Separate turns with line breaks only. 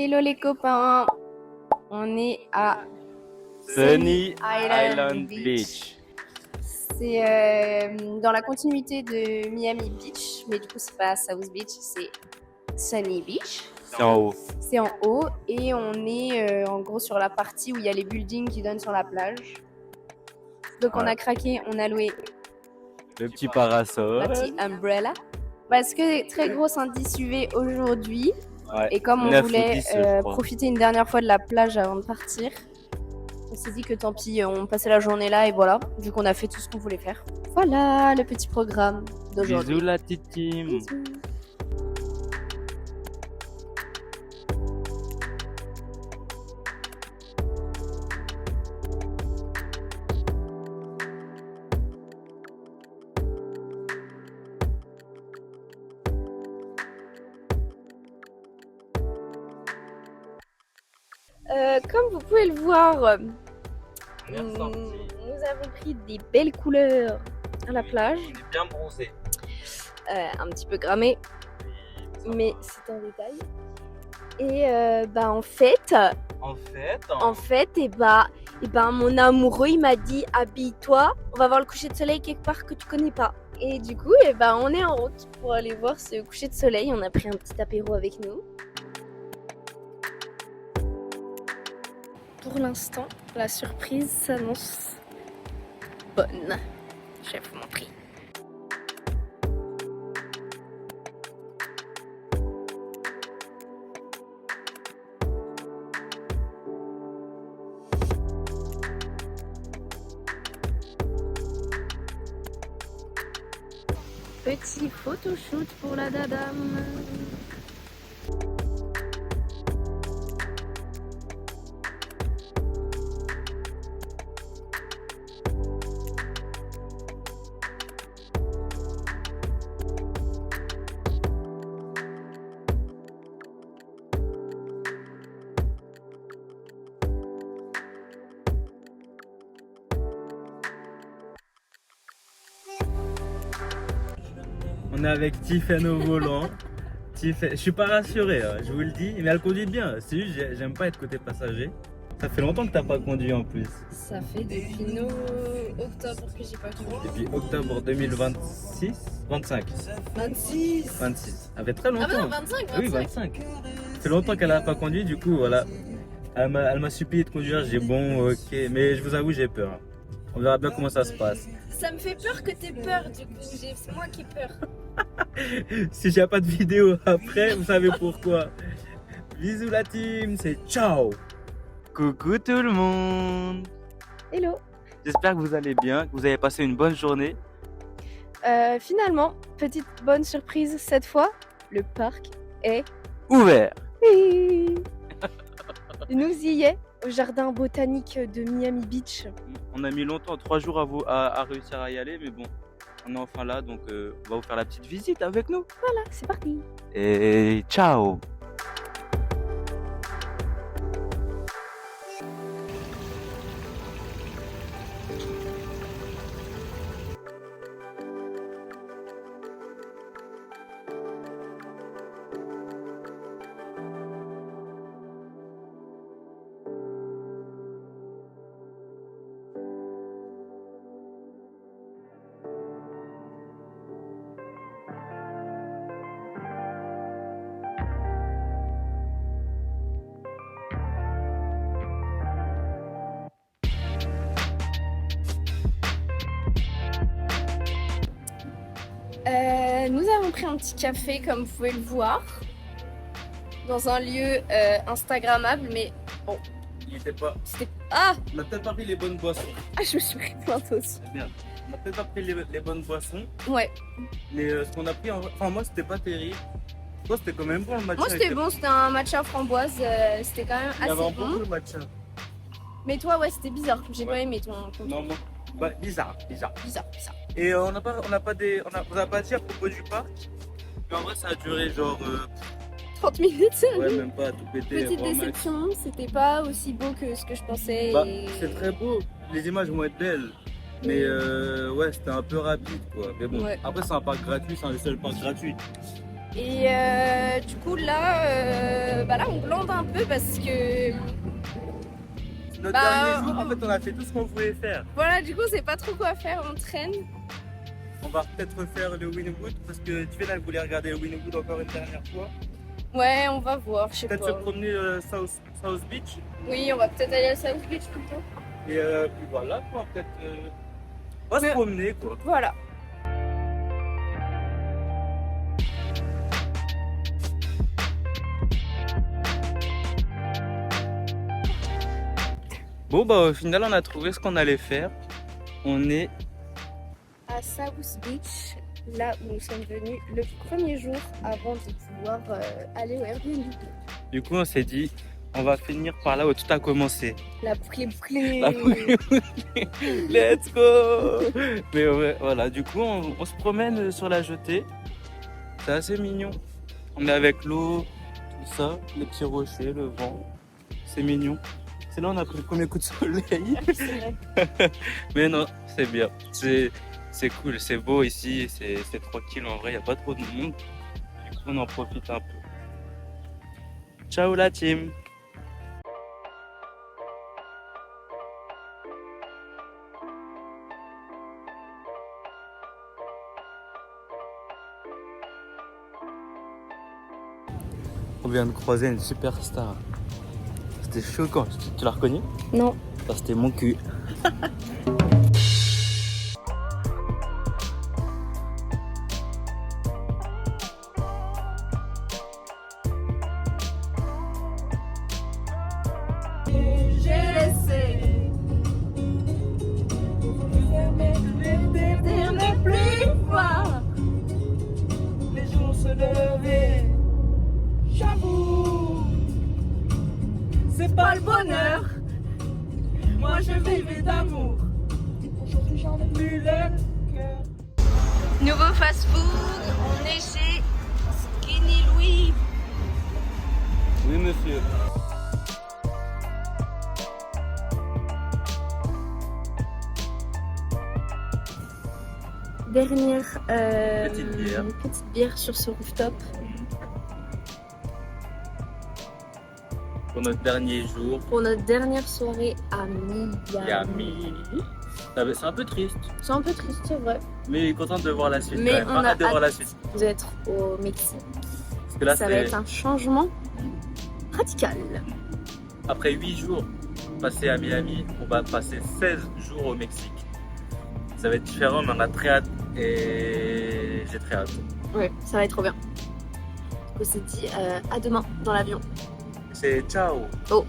Hello les copains, on est à
Sunny Island Beach.
C'est dans la continuité de Miami Beach, mais du coup c'est pas South Beach, c'est Sunny Beach.
C'est en haut.
C'est en haut et on est en gros sur la partie où il y a les buildings qui donnent sur la plage. Donc on a craqué, on a loué
Le petit parasol.
la petite umbrella. Parce que très grosse indice UV aujourd'hui.
Ouais.
Et comme on
9 ou
voulait
10, je crois.
profiter une dernière fois de la plage avant de partir, on s'est dit que tant pis, on passait la journée là et voilà, vu qu'on a fait tout ce qu'on voulait faire. Voilà le petit programme d'aujourd'hui.
Bisous la petite team.
Bisous. Comme vous pouvez le voir, nous avons pris des belles couleurs à la plage.
On est bien bronzé.
Un petit peu grammé, mais c'est un détail. Et en fait, mon amoureux il m'a dit habille-toi, on va voir le coucher de soleil quelque part que tu connais pas. Et du coup, on est en route pour aller voir ce coucher de soleil. On a pris un petit apéro avec nous. Pour l'instant, la surprise s'annonce bonne. Chef mon prix. Petit photoshoot pour la dadame.
On est avec Tiffen au volant. Je suis pas rassuré, hein, je vous le dis, mais elle conduit bien. C'est juste, j'aime pas être côté passager. Ça fait longtemps que t'as pas conduit en plus.
Ça fait depuis octobre que j'ai pas conduit.
Depuis octobre 2026, 25.
26.
26. Ça fait très longtemps.
Ah bah non, 25.
Oui, 25. Ça fait longtemps qu'elle a pas conduit, du coup, voilà. Elle m'a supplié de conduire, j'ai bon, ok. Mais je vous avoue, j'ai peur. On verra bien comment ça se passe.
Ça me fait peur que t'aies peur, du coup. C'est moi qui ai peur.
Si j'ai pas de vidéo après, vous savez pourquoi. Bisous la team, c'est ciao. Coucou tout le monde.
Hello.
J'espère que vous allez bien, que vous avez passé une bonne journée.
Finalement, petite bonne surprise cette fois, le parc est
Ouvert.
Oui. Nous y est au jardin botanique de Miami Beach.
On a mis longtemps, 3 jours à réussir à y aller, mais bon, on est enfin là, donc on va vous faire la petite visite avec nous.
Voilà, c'est parti.
Et ciao.
Nous avons pris un petit café, comme vous pouvez le voir, dans un lieu instagrammable, mais bon,
Il était pas.
c'était... Ah,
On a peut-être pas pris les bonnes boissons.
je me suis pris plein aussi.
Merde. On a peut-être pas pris les bonnes boissons.
Ouais.
Mais ce qu'on a pris, enfin moi c'était pas terrible. Toi c'était quand même bon le matcha.
Moi c'était bon, c'était un matcha framboise, c'était quand même
Il y avait
assez
un bon
bon.
le matcha.
Mais toi, ouais, c'était bizarre. J'ai
Ouais.
pas aimé ton
Non, moi. Bah, bizarre.
bizarre.
Et on n'a pas dit à propos du parc. Mais en vrai ça a duré genre
30 minutes.
ouais même pas à tout péter.
Petite
vraiment.
déception, c'était pas aussi beau que ce que je pensais.
Bah,
et-
c'est très beau, les images vont être belles. Mais ouais, c'était un peu rapide quoi. Mais bon,
Ouais.
après c'est un parc gratuit, c'est un des seuls parcs gratuits.
Et du coup là on glande un peu parce que
Notre
Bah,
dernier jour, en fait, on a fait tout ce qu'on voulait faire.
voilà, du coup on sait pas trop quoi faire, on traîne.
On va peut-être faire le Winwood parce que Tivena elle voulait regarder le Winwood encore une dernière fois.
Ouais, on va voir, je sais
Peut-être se
pas.
promener South Beach.
Oui, on va peut-être aller à South Beach plutôt.
Et puis voilà, quoi, peut-être. On va se
Mais-
promener, quoi.
Voilà.
Bon, bah, au final, on a trouvé ce qu'on allait faire. On est.
À South Beach, là où nous sommes venus le premier jour avant de pouvoir aller au Airbnb.
Du coup, on s'est dit, on va finir par là où tout a commencé.
La pré-pré.
La Let's go! Mais ouais, voilà, du coup, on se promène sur la jetée. C'est assez mignon. On est avec l'eau, tout ça, les petits rochers, le vent. C'est mignon. C'est là où on a pris le premier coup de soleil.
C'est vrai.
Mais non, c'est bien. C'est cool, c'est beau ici, c'est tranquille en vrai, il n'y a pas trop de monde. Du coup, on en profite un peu. Ciao la team! On vient de croiser une superstar. C'était choquant. Tu l'as reconnu?
Non.
Ça, c'était mon cul.
J'ai laissé ne plus voir
Les jours se lever, j'avoue, c'est
pas le bonheur.
Moi je vivais d'amour. Aujourd'hui j'en ai plus le cœur.
Nouveau fast-food, on est chez Skinny Louis.
Oui monsieur.
Dernière
Petite bière.
sur ce rooftop.
Pour notre dernier jour,
Pour notre dernière soirée à Miami.
Miami. C'est un peu triste,
C'est un peu triste, c'est vrai.
mais content de voir la suite.
Mais
quand même.
on a
Hâte de voir la
hâte
suite.
d'être au Mexique.
Parce que là,
Ça va être un changement radical.
après 8 jours passés à Miami, on va passer 16 jours au Mexique. Ça va être différent, mais on a très hâte et j'ai très hâte.
Ouais, ça va être trop bien. On s'est dit à demain dans l'avion.
C'est ciao!
Oh